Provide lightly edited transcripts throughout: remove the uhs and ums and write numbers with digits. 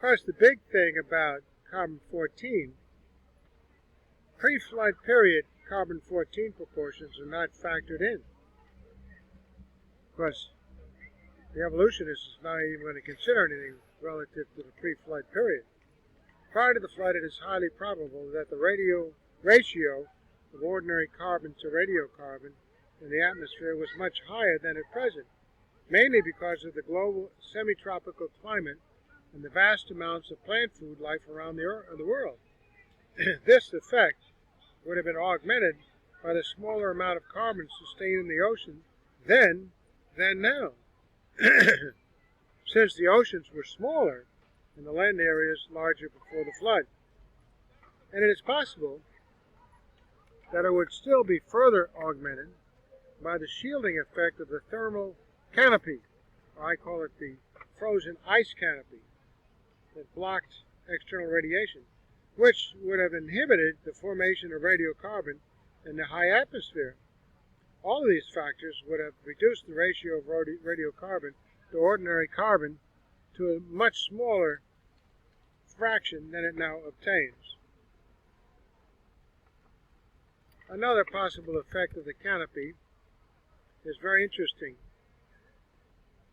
course, the big thing about carbon-14, pre-flood period carbon-14 proportions are not factored in. Of course, the evolutionists is not even going to consider anything relative to the pre-flood period. Prior to the flood, it is highly probable that the ratio of ordinary carbon to radiocarbon in the atmosphere was much higher than at present, mainly because of the global semi-tropical climate and the vast amounts of plant food life around the world. This effect would have been augmented by the smaller amount of carbon sustained in the ocean then than now, since the oceans were smaller and the land areas larger before the flood. And it is possible that it would still be further augmented by the shielding effect of the thermal canopy, or I call it the frozen ice canopy, that blocked external radiation, which would have inhibited the formation of radiocarbon in the high atmosphere. All of these factors would have reduced the ratio of radiocarbon to ordinary carbon to a much smaller fraction than it now obtains. Another possible effect of the canopy is very interesting.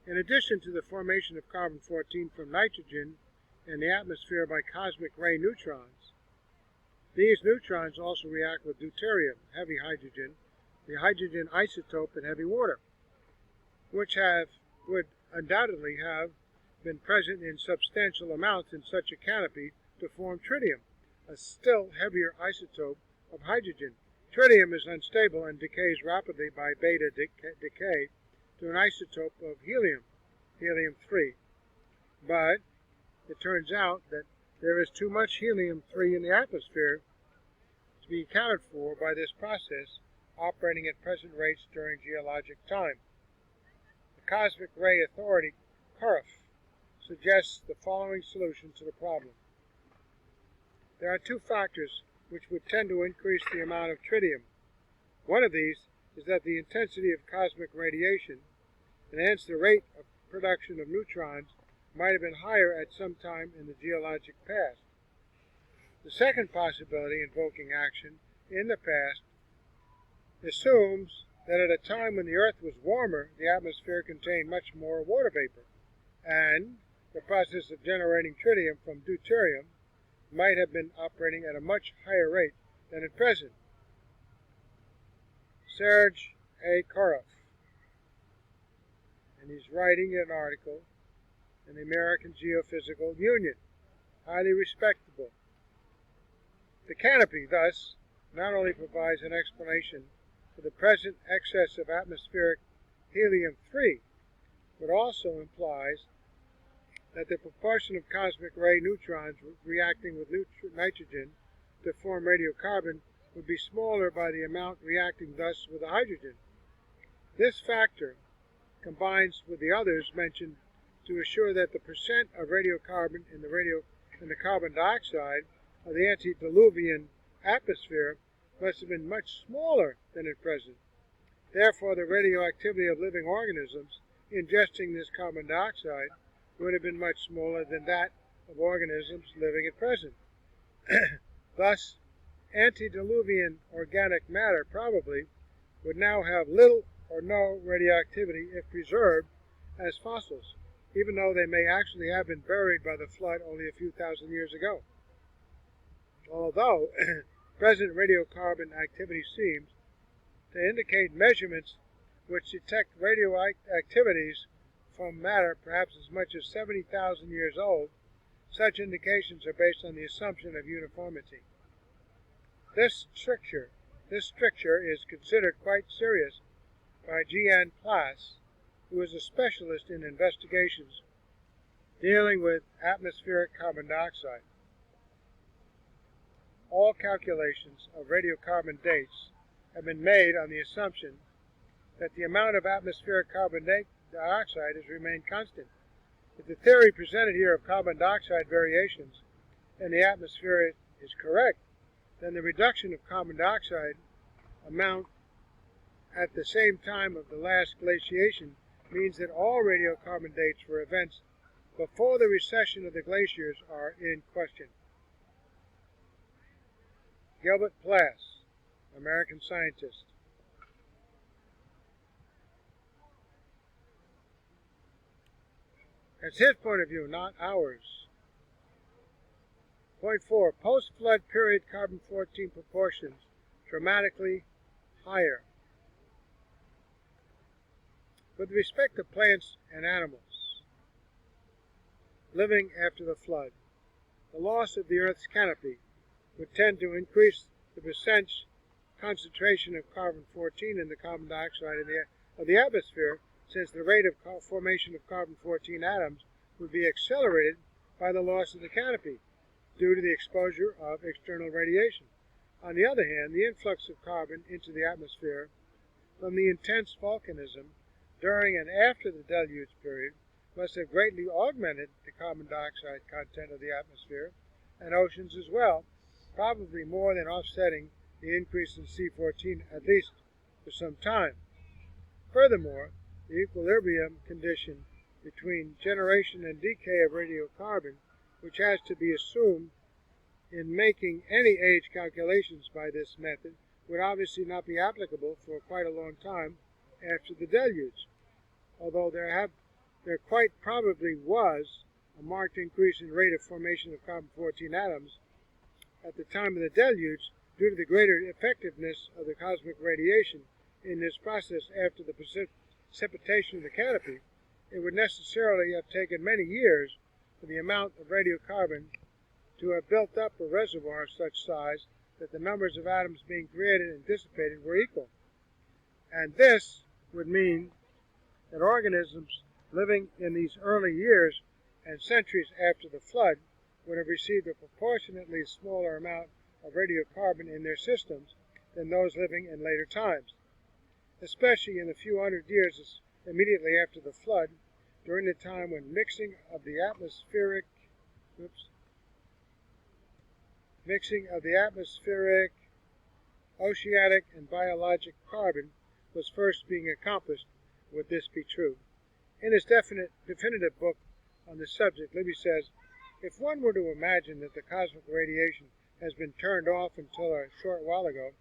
In addition to the formation of carbon-14 from nitrogen in the atmosphere by cosmic ray neutrons, these neutrons also react with deuterium, heavy hydrogen, the hydrogen isotope in heavy water, which would undoubtedly have been present in substantial amounts in such a canopy to form tritium, a still heavier isotope of hydrogen. Tritium is unstable and decays rapidly by beta decay to an isotope of helium, helium-3. But it turns out that there is too much helium-3 in the atmosphere to be accounted for by this process operating at present rates during geologic time. The Cosmic Ray Authority, CRF, suggests the following solution to the problem. There are two factors which would tend to increase the amount of tritium. One of these is that the intensity of cosmic radiation, and hence the rate of production of neutrons, might have been higher at some time in the geologic past. The second possibility invoking action in the past assumes that at a time when the Earth was warmer, the atmosphere contained much more water vapor, and the process of generating tritium from deuterium might have been operating at a much higher rate than at present. Serge A. Koroff, and he's writing an article in the American Geophysical Union, highly respectable. The canopy, thus, not only provides an explanation for the present excess of atmospheric helium-3, but also implies that the proportion of cosmic ray neutrons reacting with nitrogen to form radiocarbon would be smaller by the amount reacting thus with the hydrogen. This factor combines with the others mentioned to assure that the percent of radiocarbon in the carbon dioxide of the antediluvian atmosphere must have been much smaller than at present. Therefore, the radioactivity of living organisms ingesting this carbon dioxide would have been much smaller than that of organisms living at present. Thus, antediluvian organic matter probably would now have little or no radioactivity if preserved as fossils, even though they may actually have been buried by the flood only a few thousand years ago. Although present radiocarbon activity seems to indicate measurements which detect radioactivities from matter perhaps as much as 70,000 years old, such indications are based on the assumption of uniformity. This stricture is considered quite serious by G.N. Plass, who is a specialist in investigations dealing with atmospheric carbon dioxide. All calculations of radiocarbon dates have been made on the assumption that the amount of atmospheric carbon dioxide has remained constant. If the theory presented here of carbon dioxide variations in the atmosphere is correct, then the reduction of carbon dioxide amount at the same time of the last glaciation means that all radiocarbon dates for events before the recession of the glaciers are in question. Gilbert Plass, American scientist. That's his point of view, not ours. Point 4, post-flood period carbon-14 proportions dramatically higher. With respect to plants and animals living after the flood, the loss of the Earth's canopy would tend to increase the percent concentration of carbon-14 in the carbon dioxide of the atmosphere, since the rate of formation of carbon-14 atoms would be accelerated by the loss of the canopy due to the exposure of external radiation. On the other hand, the influx of carbon into the atmosphere from the intense volcanism during and after the deluge period must have greatly augmented the carbon dioxide content of the atmosphere and oceans as well, probably more than offsetting the increase in C14 at least for some time. Furthermore, the equilibrium condition between generation and decay of radiocarbon, which has to be assumed in making any age calculations by this method, would obviously not be applicable for quite a long time after the deluge, although there quite probably was a marked increase in rate of formation of carbon-14 atoms at the time of the deluge due to the greater effectiveness of the cosmic radiation in this process after the precipitation of the canopy. It would necessarily have taken many years for the amount of radiocarbon to have built up a reservoir of such size that the numbers of atoms being created and dissipated were equal. And this would mean that organisms living in these early years and centuries after the flood would have received a proportionately smaller amount of radiocarbon in their systems than those living in later times, especially in the few hundred years immediately after the flood, during the time when mixing of the atmospheric, oceanic, and biologic carbon was first being accomplished. Would this be true? In his definitive book on the subject, Libby says, if one were to imagine that the cosmic radiation has been turned off until a short while ago,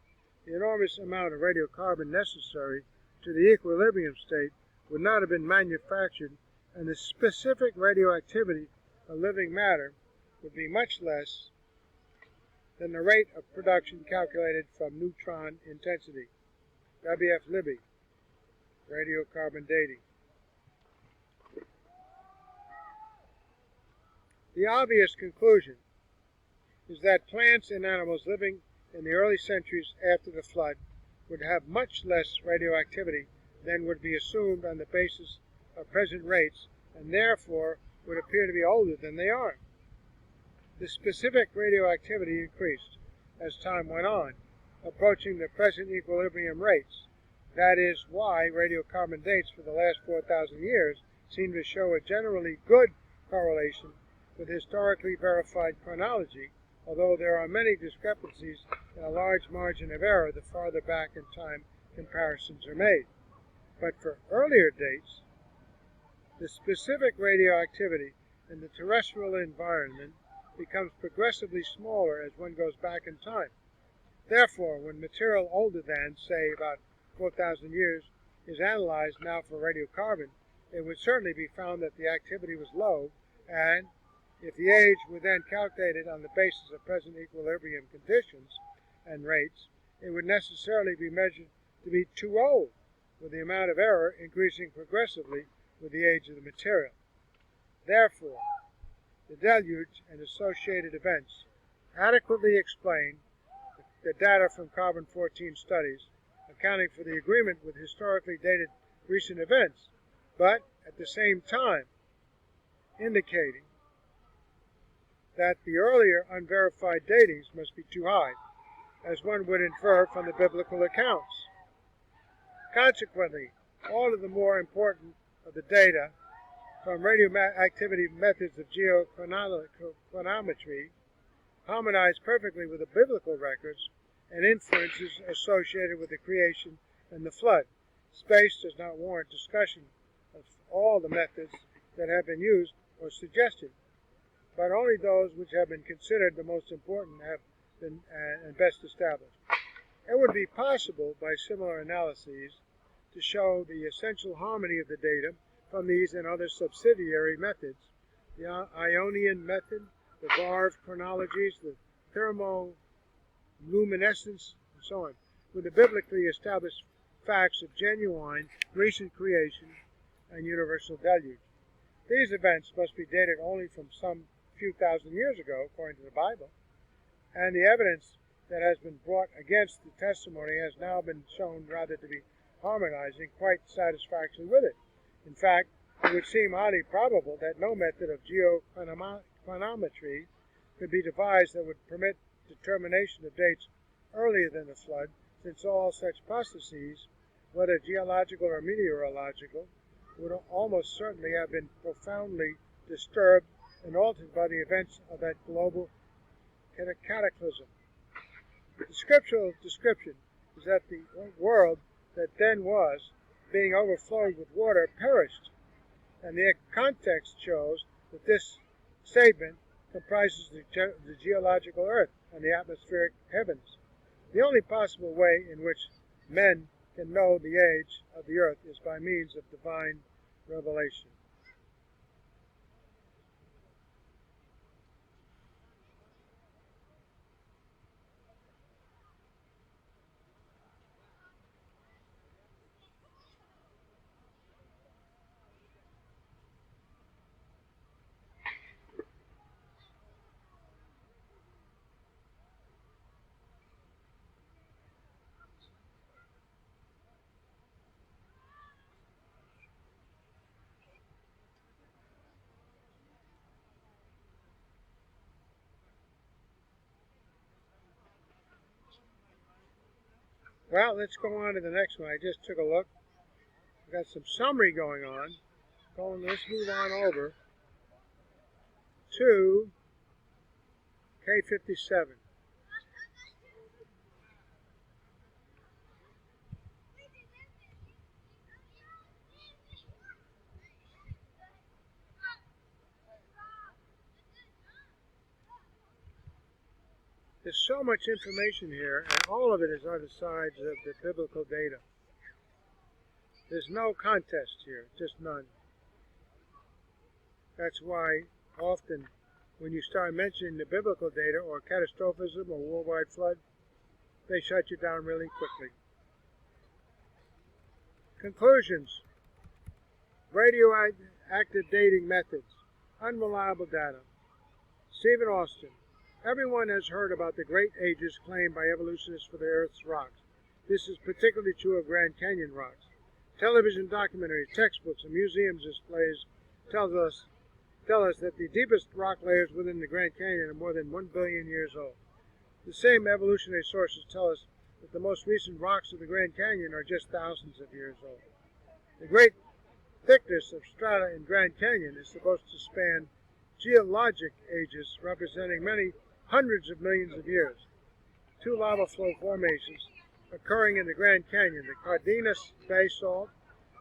the enormous amount of radiocarbon necessary to the equilibrium state would not have been manufactured, and the specific radioactivity of living matter would be much less than the rate of production calculated from neutron intensity. W.F. Libby, Radiocarbon Dating. The obvious conclusion is that plants and animals living in the early centuries after the flood would have much less radioactivity than would be assumed on the basis of present rates, and therefore would appear to be older than they are. The specific radioactivity increased as time went on, approaching the present equilibrium rates. That is why radiocarbon dates for the last 4,000 years seem to show a generally good correlation with historically verified chronology, although there are many discrepancies and a large margin of error the farther back in time comparisons are made. But for earlier dates, the specific radioactivity in the terrestrial environment becomes progressively smaller as one goes back in time. Therefore, when material older than, say, about 4,000 years is analyzed now for radiocarbon, it would certainly be found that the activity was low, and if the age were then calculated on the basis of present equilibrium conditions and rates, it would necessarily be measured to be too old, with the amount of error increasing progressively with the age of the material. Therefore, the deluge and associated events adequately explain the data from carbon-14 studies, accounting for the agreement with historically dated recent events, but at the same time indicating that the earlier unverified datings must be too high, as one would infer from the biblical accounts. Consequently, all of the more important of the data from radioactivity methods of geochronometry harmonize perfectly with the biblical records and inferences associated with the creation and the flood. Space does not warrant discussion of all the methods that have been used or suggested, but only those which have been considered the most important have been and best established. It would be possible, by similar analyses, to show the essential harmony of the data from these and other subsidiary methods, the Ionian method, the Varv chronologies, the thermoluminescence, and so on, with the biblically established facts of genuine recent creation and universal deluge. These events must be dated only from some few thousand years ago, according to the Bible, and the evidence that has been brought against the testimony has now been shown rather to be harmonizing quite satisfactorily with it. In fact, it would seem highly probable that no method of geochronometry could be devised that would permit determination of dates earlier than the flood, since all such processes, whether geological or meteorological, would almost certainly have been profoundly disturbed and altered by the events of that global cataclysm. The scriptural description is that the world that then was, being overflowed with water, perished, and the context shows that this statement comprises the geological earth and the atmospheric heavens. The only possible way in which men can know the age of the earth is by means of divine revelation. Well, let's go on to the next one. I just took a look. We've got some summary going on. Let's move on over to K57. There's so much information here, and all of it is on the sides of the biblical data. There's no contest here, just none. That's why often when you start mentioning the biblical data or catastrophism or worldwide flood, they shut you down really quickly. Conclusions. Radioactive dating methods. Unreliable data. Stephen Austin. Everyone has heard about the great ages claimed by evolutionists for the Earth's rocks. This is particularly true of Grand Canyon rocks. Television documentaries, textbooks, and museum displays tell us that the deepest rock layers within the Grand Canyon are more than 1 billion years old. The same evolutionary sources tell us that the most recent rocks of the Grand Canyon are just thousands of years old. The great thickness of strata in Grand Canyon is supposed to span geologic ages representing many hundreds of millions of years. Two lava flow formations occurring in the Grand Canyon, the Cardenas basalt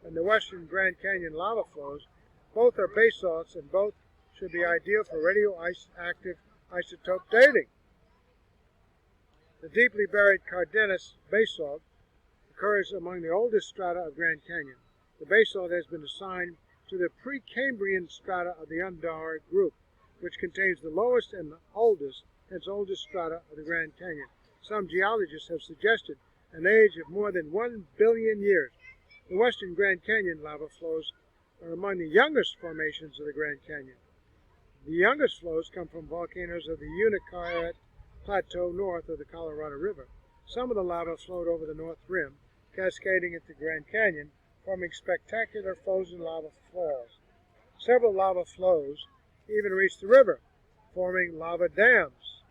and the Western Grand Canyon lava flows, both are basalts and both should be ideal for radioactive isotope dating. The deeply buried Cardenas basalt occurs among the oldest strata of Grand Canyon. The basalt has been assigned to the Precambrian strata of the Undar group, which contains the lowest and the oldest strata of the Grand Canyon. Some geologists have suggested an age of more than 1 billion years. The Western Grand Canyon lava flows are among the youngest formations of the Grand Canyon. The youngest flows come from volcanoes of the Uinkaret Plateau north of the Colorado River. Some of the lava flowed over the North Rim, cascading into Grand Canyon, forming spectacular frozen lava falls. Several lava flows even reached the river, forming lava dams.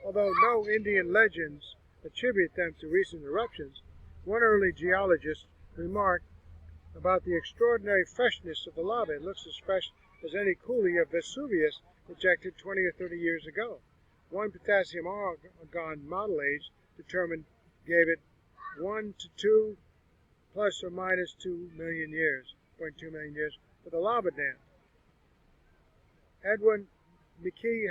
Although no Indian legends attribute them to recent eruptions, one early geologist remarked about the extraordinary freshness of the lava. It looks as fresh as any coulee of Vesuvius ejected 20 or 30 years ago. One potassium argon model age determined gave it 1 to 2 plus or minus 2 million years, 0.2 million years, for the lava dam. Edwin McKee